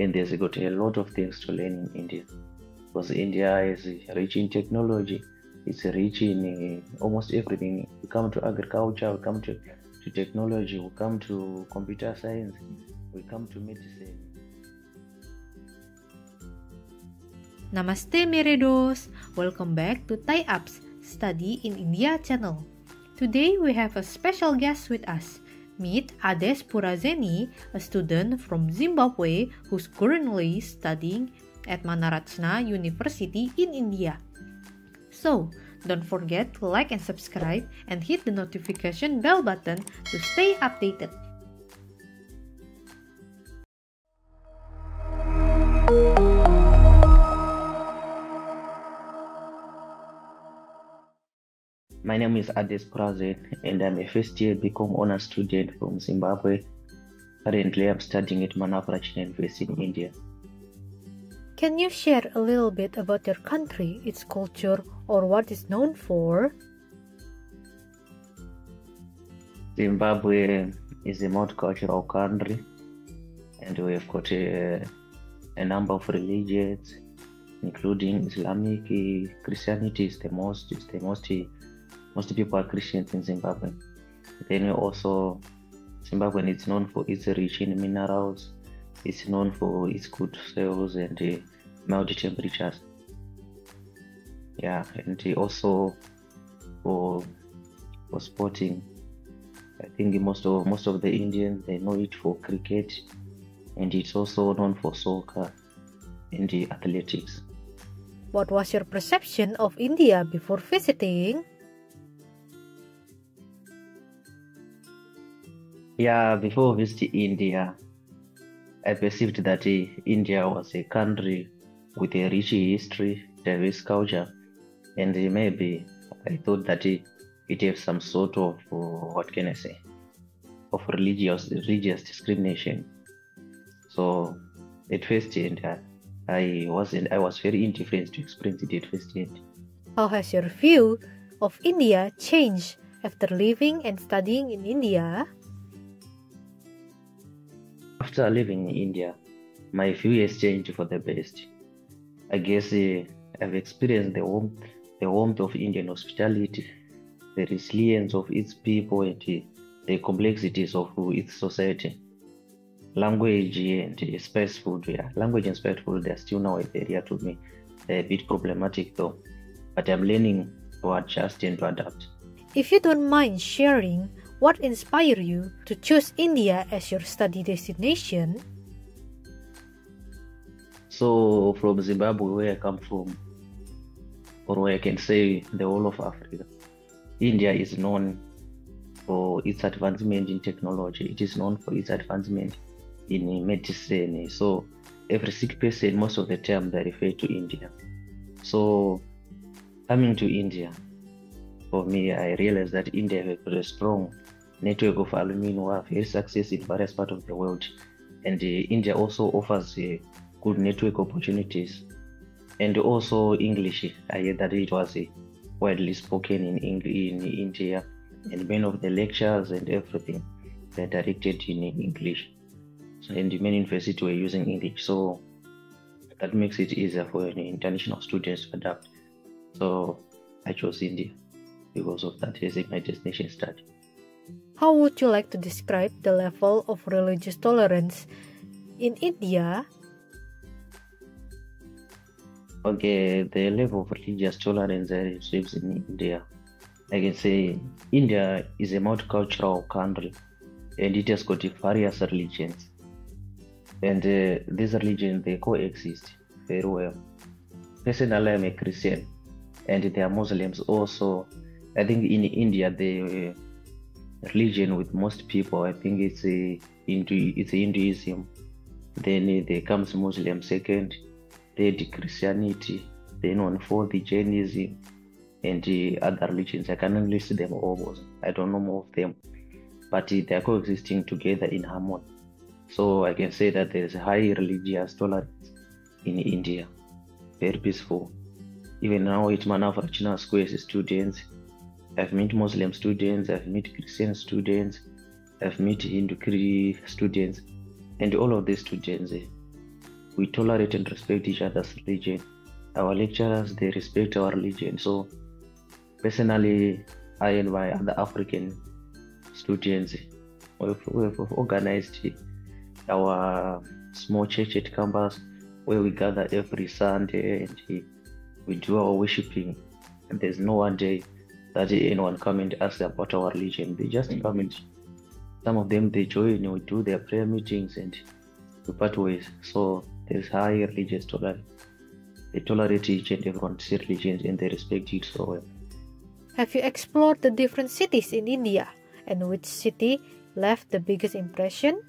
and there's got a lot of things to learn in India, because India is rich in technology. It's rich in almost everything. We come to agriculture, we come to technology, we come to computer science, we come to medicine. Namaste mere dos! Welcome back to Thai Apps Study in India channel. Today we have a special guest with us. Meet Ades Purazeni, a student from Zimbabwe who's currently studying at Manav Rachna University in India. So, don't forget to like and subscribe and hit the notification bell button to stay updated. My name is Ades Purazeni and I'm a first year BCom honors student from Zimbabwe. Currently I'm studying at Manav Rachna University in India. Can you share a little bit about your country, its culture, or what it's known for? Zimbabwe is a multicultural country, and we have got a number of religions, including Islamic. Christianity is the most people are Christians in Zimbabwe. Then Zimbabwe is known for its rich in minerals. It's known for its good soils and mild temperatures. Yeah, and also for sporting. I think most of the Indians, they know it for cricket, and it's also known for soccer and athletics. What was your perception of India before visiting? Yeah, before visiting India, I perceived that India was a country with a rich history, diverse culture, and maybe I thought that it has some sort of, of religious discrimination. So at first, I was very indifferent to experience it at first. How has your view of India changed after living and studying in India? After living in India, my view has changed for the best. I guess I've experienced the warmth of Indian hospitality, the resilience of its people, and the complexities of its society. Language and spice food, language and spice food, they're still now a barrier to me. They're a bit problematic though, but I'm learning to adjust and to adapt. If you don't mind sharing, what inspired you to choose India as your study destination? So from Zimbabwe, where I come from, or where I can say the whole of Africa, India is known for its advancement in technology. It is known for its advancement in medicine. So every sick person, most of the time, they refer to India. So coming to India, for me, I realized that India has a very strong network of alumni who have very success in various parts of the world, and India also offers good network opportunities, and also English. I heard that it was widely spoken in India, and many of the lectures and everything they're directed in English. So, and many universities were using English, so that makes it easier for international students to adapt. So I chose India because of that as my destination study. How would you like to describe the level of religious tolerance in India? Okay, the level of religious tolerance that exists in India, I can say India is a multicultural country, and it has got various religions, and these religions, they coexist very well. Personally, I'm a Christian, and there are Muslims also. I think in India, the religion with most people, I think it's Hinduism. Then there comes Muslim second, then Christianity, then on fourth Jainism, and other religions. I cannot list them all. I don't know more of them, but they are coexisting together in harmony. So I can say that there is a high religious tolerance in India, very peaceful. Even now at Manav Rachna School as students, I've met Muslim students, I've met Christian students, I've met Hindu students, and all of these students, we tolerate and respect each other's religion. Our lecturers, they respect our religion. So personally, I and my other African students, we've organized our small church at campus where we gather every Sunday and we do our worshiping. And there's no one day that anyone come and ask about our religion. They just come and some of them they join, we do their prayer meetings and we part ways. So there's high religious tolerance. They tolerate each and everyone's religions and they respect it so well. Have you explored the different cities in India, and which city left the biggest impression?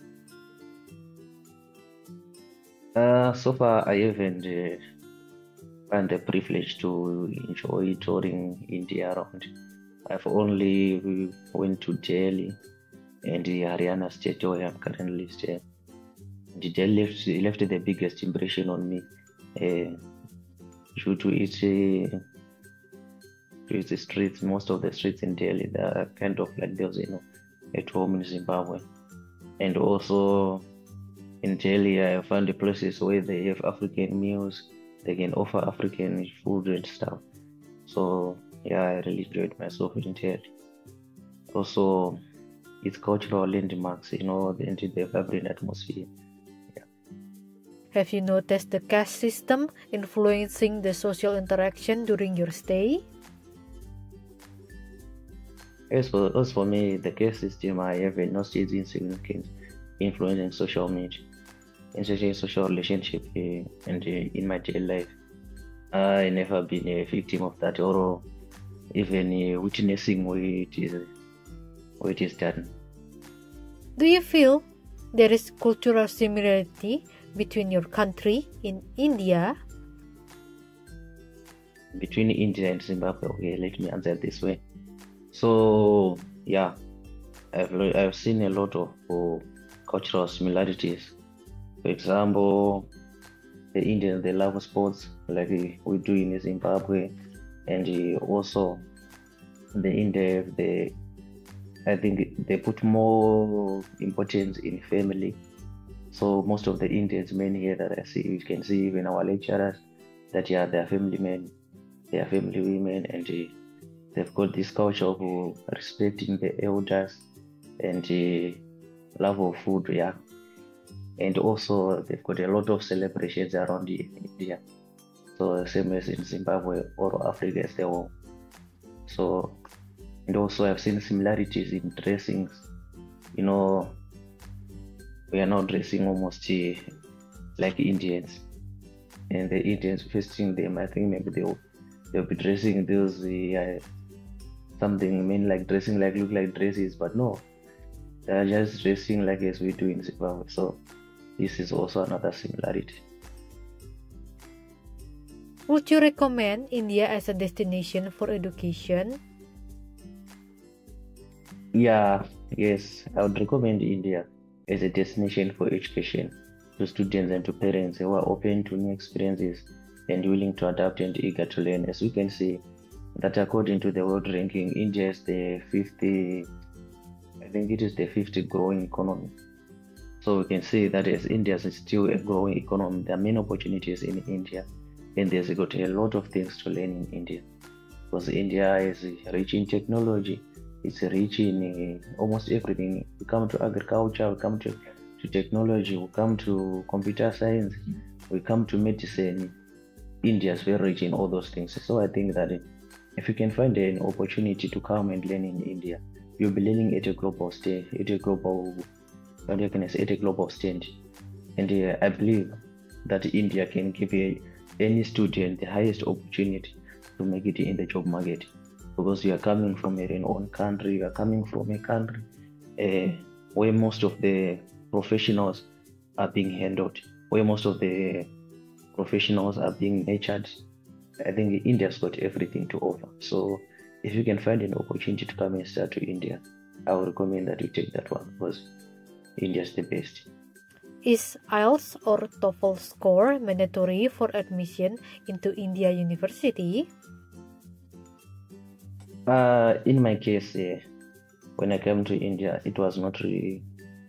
So far, I haven't had the privilege to enjoy touring India around. I've only went to Delhi and the Haryana state where I'm currently staying. The Delhi left the biggest impression on me due to its streets. Most of the streets in Delhi, they're kind of like those, at home in Zimbabwe. And also in Delhi, I found the places where they have African meals, they can offer African food and stuff. So yeah, I really enjoyed myself in Delhi. Also, its cultural landmarks, the vibrant atmosphere. Yeah. Have you noticed the caste system influencing the social interaction during your stay? As for me, the caste system, I have not seen insignificant influence in social media, in social relationship, and in my daily life. I never been a victim of that, or even witnessing where it is done. Do you feel there is cultural similarity between your country in India? Between India and Zimbabwe, okay, let me answer this way. So yeah, I've seen a lot of cultural similarities. For example, the Indians, they love sports like we do in Zimbabwe, and also the Indians, I think they put more importance in family. So most of the Indians men here that I see, you can see even our lecturers, that they're family men, they are family women, and they've got this culture of respecting the elders and love of food, yeah. And also they've got a lot of celebrations around India. So same as in Zimbabwe or Africa as well. So, and also I've seen similarities in dressings. We are now dressing almost like Indians. And the Indians visiting them, I think maybe they'll be dressing those something like dressing like look like dresses, but no, they're just dressing like as we do in Zimbabwe. So this is also another similarity. Would you recommend India as a destination for education? Yes, I would recommend India as a destination for education to students and to parents who are open to new experiences and willing to adapt and eager to learn. As we can see, that according to the world ranking, India is the 50th growing economy. So we can see that as India is still a growing economy, there are many opportunities in India, and there's got a lot of things to learn in India. Because India is rich in technology, it's rich in almost everything. We come to agriculture, we come to technology, we come to computer science, we come to medicine. India is very rich in all those things. So I think that if you can find an opportunity to come and learn in India, you'll be learning at a global stage, at a global stand. And I believe that India can give any student the highest opportunity to make it in the job market, because you are coming from your own country, you are coming from a country where most of the professionals are being handled, where most of the professionals are being nurtured. I think India's got everything to offer. So if you can find an opportunity to come and start to India, I would recommend that you take that one, because India's the best. Is IELTS or TOEFL score mandatory for admission into India University? In my case, when I came to India, it was not really,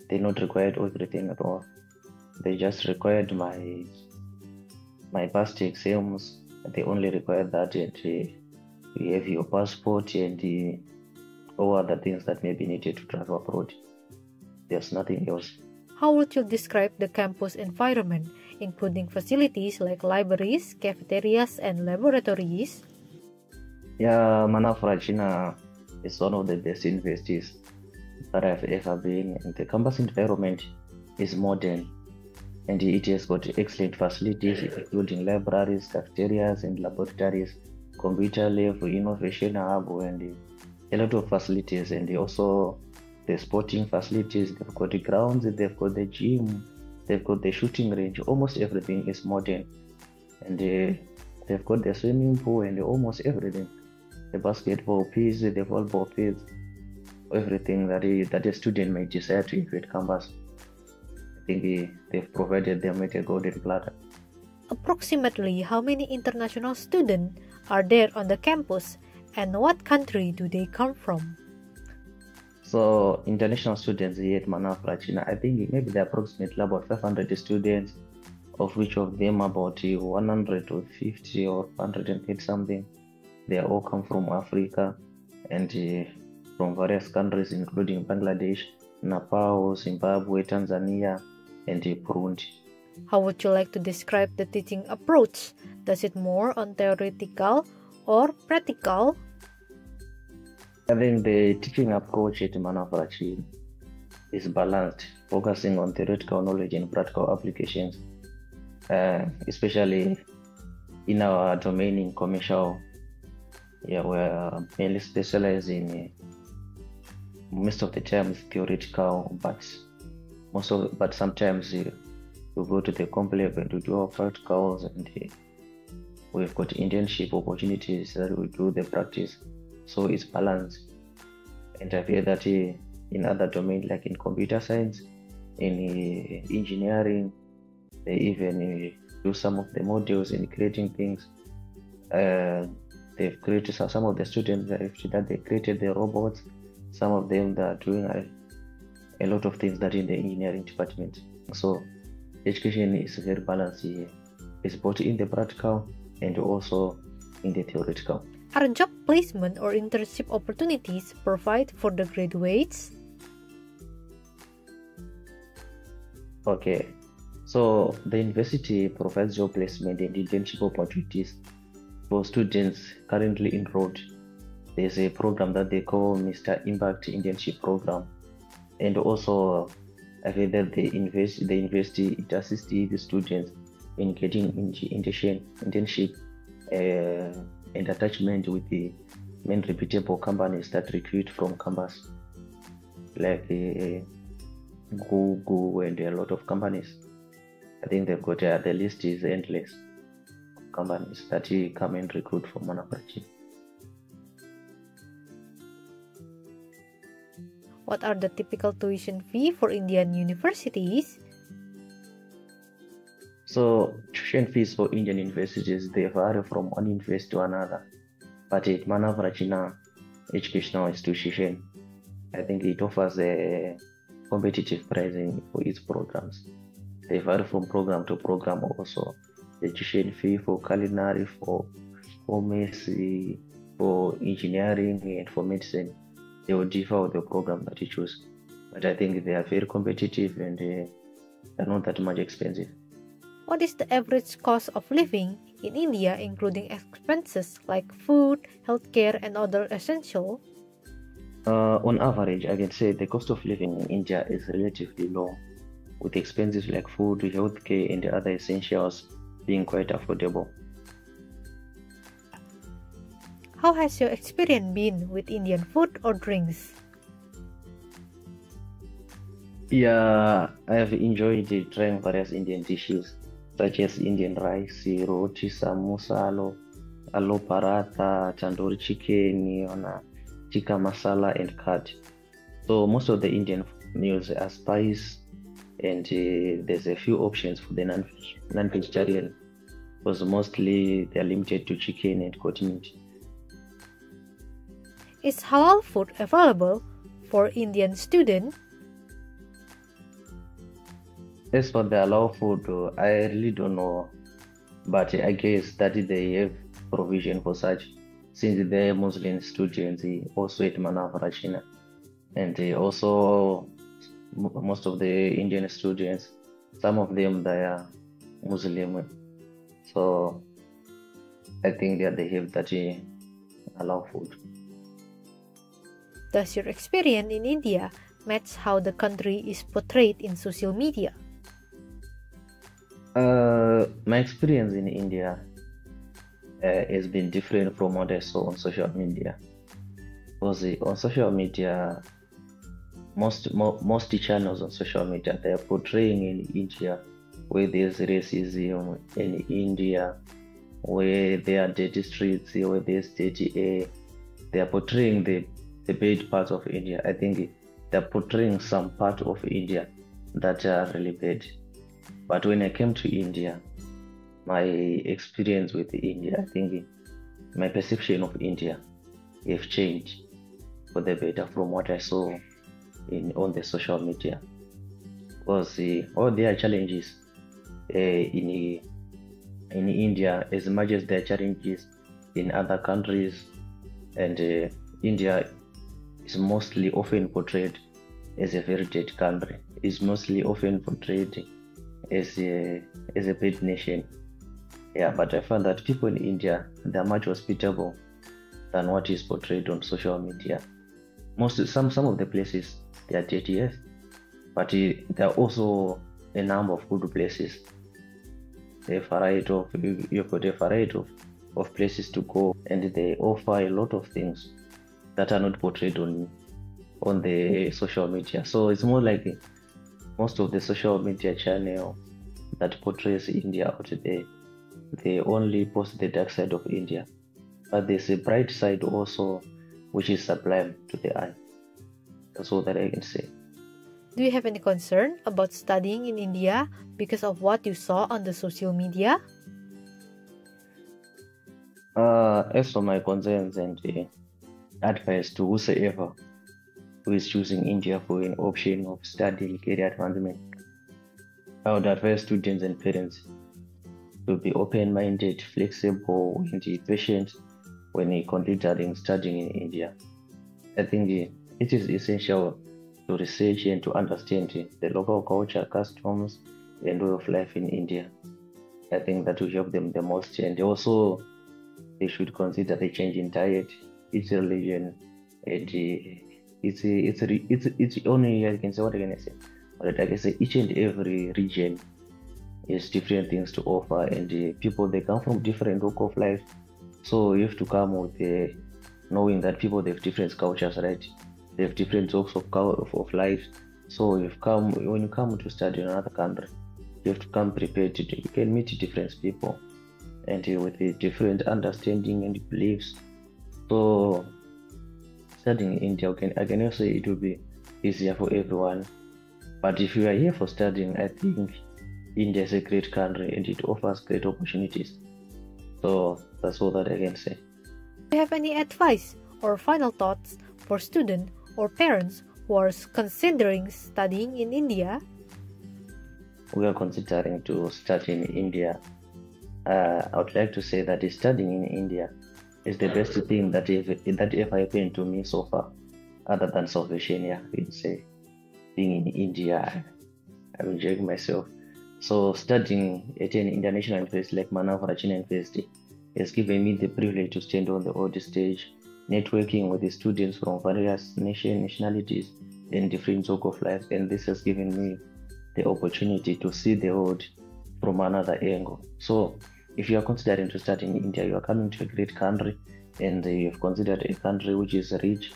they not required everything at all. They just required my my past exams, they only require that, and you have your passport and all other things that may be needed to travel abroad. There's nothing else. How would you describe the campus environment, including facilities like libraries, cafeterias, and laboratories? Yeah, Manav Rachna is one of the best universities that I've ever been. And the campus environment is modern, and it has got excellent facilities, including libraries, cafeterias, and laboratories, computer lab, innovation hub, and a lot of facilities. And also the sporting facilities, they've got the grounds, they've got the gym, they've got the shooting range. Almost everything is modern, and they've got the swimming pool and almost everything. The basketball piece, the volleyball piece, everything that a student may desire to have at campus. I think they've provided them with a golden platter. Approximately how many international students are there on the campus, and what country do they come from? So international students here at Manav Rachna, I think maybe there are approximately about 500 students, of which of them about 150 or 130 something. They all come from Africa and from various countries, including Bangladesh, Nepal, Zimbabwe, Tanzania, and Burundi. How would you like to describe the teaching approach? Does it more on theoretical or practical? I think the teaching approach at Manav Rachna is balanced, focusing on theoretical knowledge and practical applications, especially in our domain in commercial. Yeah, we're mainly specialized in most of the time it's theoretical, but sometimes we go to the complex and we do our practicals, and we've got internship opportunities that we do the practice. So it's balanced. And I feel that in other domains like in computer science, in engineering, they even do some of the modules in creating things. They've created some of the students that they created the robots. Some of them that are doing a lot of things that in the engineering department. So education is very balanced here. It's both in the practical and also in the theoretical. Are job placement or internship opportunities provided for the graduates? Okay, so the university provides job placement and internship opportunities for students currently enrolled. There's a program that they call Mr. Impact Internship Program, and also I feel that the university it assists the students in getting internship and attachment with the main reputable companies that recruit from campus, like Google and a lot of companies. I think they've got the list is endless. Companies that come and recruit from Manav Rachna. What are the typical tuition fee for Indian universities? So tuition fees for Indian universities, they vary from one university to another. But at Manav Rachna Educational Institution, I think it offers a competitive pricing for its programs. They vary from program to program also. The tuition fee for culinary, for commerce, for engineering, and for medicine, they will differ with the program that you choose. But I think they are very competitive and they're not that much expensive. What is the average cost of living in India, including expenses like food, healthcare, and other essentials? On average, I can say the cost of living in India is relatively low, with expenses like food, healthcare, and other essentials being quite affordable. How has your experience been with Indian food or drinks? Yeah, I have enjoyed trying various Indian dishes such as Indian rice, roti, samosa, aloo paratha, tandoori chicken, tikka masala, and curd. So most of the Indian meals are spice, and there's a few options for the non-vegetarian, because mostly they're limited to chicken and goat meat. Is halal food available for Indian students? As for the halal food, I really don't know but I guess that they have provision for such, since they're Muslim students also at Manav Rachna, and also most of the Indian students, some of them they are Muslim, so I think that they have that allow food. Does your experience in India match how the country is portrayed in social media? My experience in India has been different from what I saw on social media. Because on social media, most channels on social media, they are portraying in India where there's racism, in India where there are dirty streets, where there's dirty air. They are portraying the bad parts of India. I think they're portraying some part of India that are really bad. But when I came to India, my experience with India, I think my perception of India have changed for the better from what I saw on the social media. Because all their challenges in India, as much as their challenges in other countries, and India is mostly often portrayed as a very dead country. Is mostly often portrayed as a bad nation. Yeah, but I found that people in India, they are much hospitable than what is portrayed on social media. Some of the places they are dirty, yes, but there are also a number of good places. You've got a variety of places to go, and they offer a lot of things that are not portrayed on the social media. So it's more like most of the social media channel that portrays India out there, they only post the dark side of India, but there's a bright side also, which is sublime to the eye. That's all that I can say. Do you have any concern about studying in India because of what you saw on the social media? As for my concerns and advice to whosoever who is choosing India for an option of studying career advancement, I would advise students and parents to be open-minded, flexible, and patient when considering studying in India. I think it is essential to research and to understand the local culture, customs, and way of life in India. I think that will help them the most, and also they should consider the change in diet, each religion, and it's only, I can say, what can I say? But like I say, each and every region has different things to offer, and people, they come from different walk of life, so you have to come with knowing that people, they have different cultures, right? They have different walks of life. So when you come to study in another country, you have to come prepared you can meet different people, and with a different understanding and beliefs. So studying in India, I can also say it will be easier for everyone. But if you are here for studying, I think India is a great country and it offers great opportunities. So that's all that I can say. Do you have any advice or final thoughts for students or parents who are considering studying in India? We are considering to study in India. I would like to say that studying in India is the best thing that ever happened to me so far, other than salvation. Yeah, I can say being in India, I'm enjoying myself. So studying at an international university like Manav Rachna University has given me the privilege to stand on the world stage, networking with the students from various nationalities and different walks of life, and this has given me the opportunity to see the world from another angle. So if you are considering to study in India, you are coming to a great country, and you've considered a country which is rich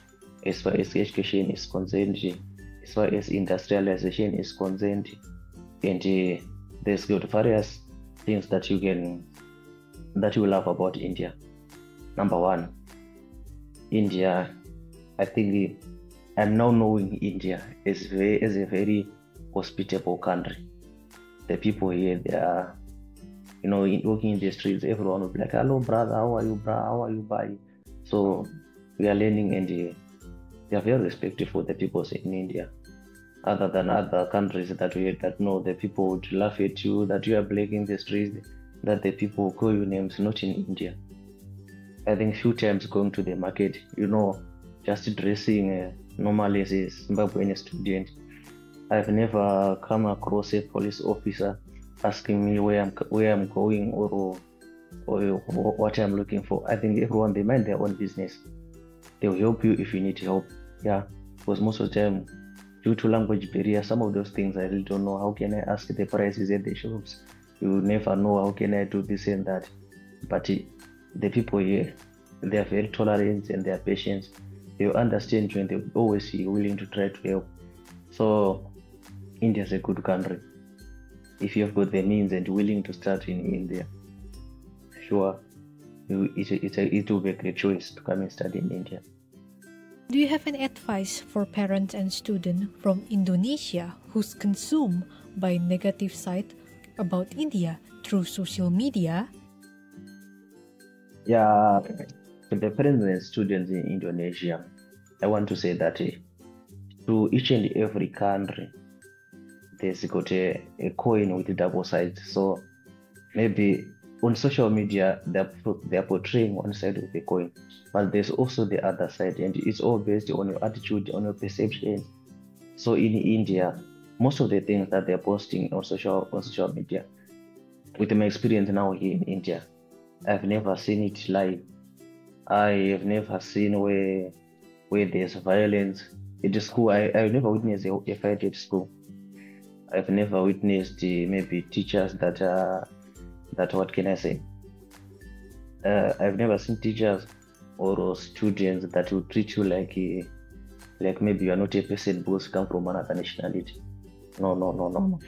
as far as education is concerned, as far as industrialization is concerned, and there's got various things that you love about India. Number one, India, I think I'm now knowing India as a very hospitable country. The people here, they are, walking in the streets, everyone will be like, hello brother, how are you, bro? How are you, bye? So we are learning, and they are very respectful for the people in India. Other than other countries that know the people would laugh at you, that you are black in the streets, that the people call you names, not in India. I think few times going to the market, just dressing normally as a Zimbabwean student. I've never come across a police officer asking me where I'm going or what I'm looking for. I think everyone, they mind their own business. They'll help you if you need help. Yeah, because most of the time, due to language barrier, some of those things I really don't know. How can I ask the prices at the shops? You never know how can I do this and that. But the people here, they are very tolerant and they are patient. They will understand you and they will always be willing to try to help. So India is a good country. If you have got the means and willing to start in India, sure, it will be a great choice to come and study in India. Do you have any advice for parents and students from Indonesia who's consumed by negative side about India through social media? Yeah, to the parents and students in Indonesia, I want to say that to each and every country, there's got a coin with double sides. So maybe on social media, they're portraying one side of the coin, but there's also the other side, and it's all based on your attitude, on your perception. So in India, most of the things that they're posting on social media, with my experience now here in India, I've never seen it live. I have never seen where there's violence at school. I've never witnessed a fight at school. I've never witnessed maybe teachers that what can I say? I've never seen teachers or students that will treat you like maybe you are not a person because you come from another nationality. No.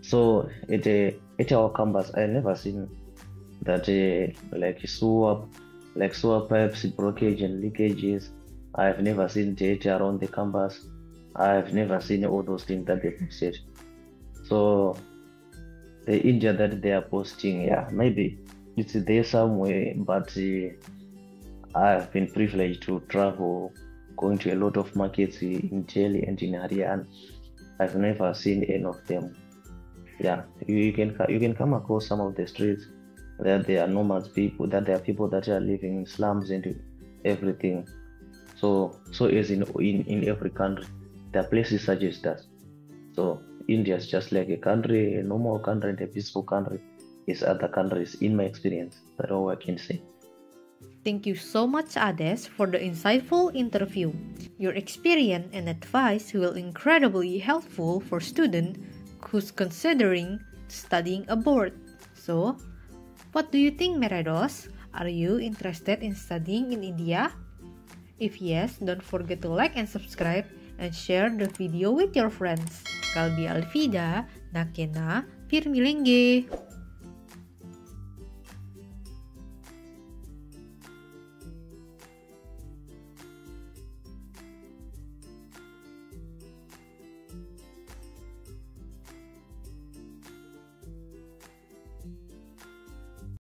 So at our campus, I never seen that like sewer pipes, blockage and leakages. I've never seen data around the campus. I've never seen all those things that they posted. So the India that they are posting, yeah, maybe it's there somewhere, but I've been privileged to travel, going to a lot of markets in Delhi and in Haryana. I've never seen any of them. Yeah, you can come across some of the streets that there are nomads people, that there are people that are living in slums and everything. So as in every country, there are places such as that. So India is just like a country, a normal country and a peaceful country as other countries, in my experience. That's all I can say. Thank you so much, Ades, for the insightful interview. Your experience and advice will incredibly helpful for students who's considering studying abroad. So, what do you think, Merados? Are you interested in studying in India? If yes, don't forget to like and subscribe and share the video with your friends. Kalbi Alfida, Nakena, Pirmilenge.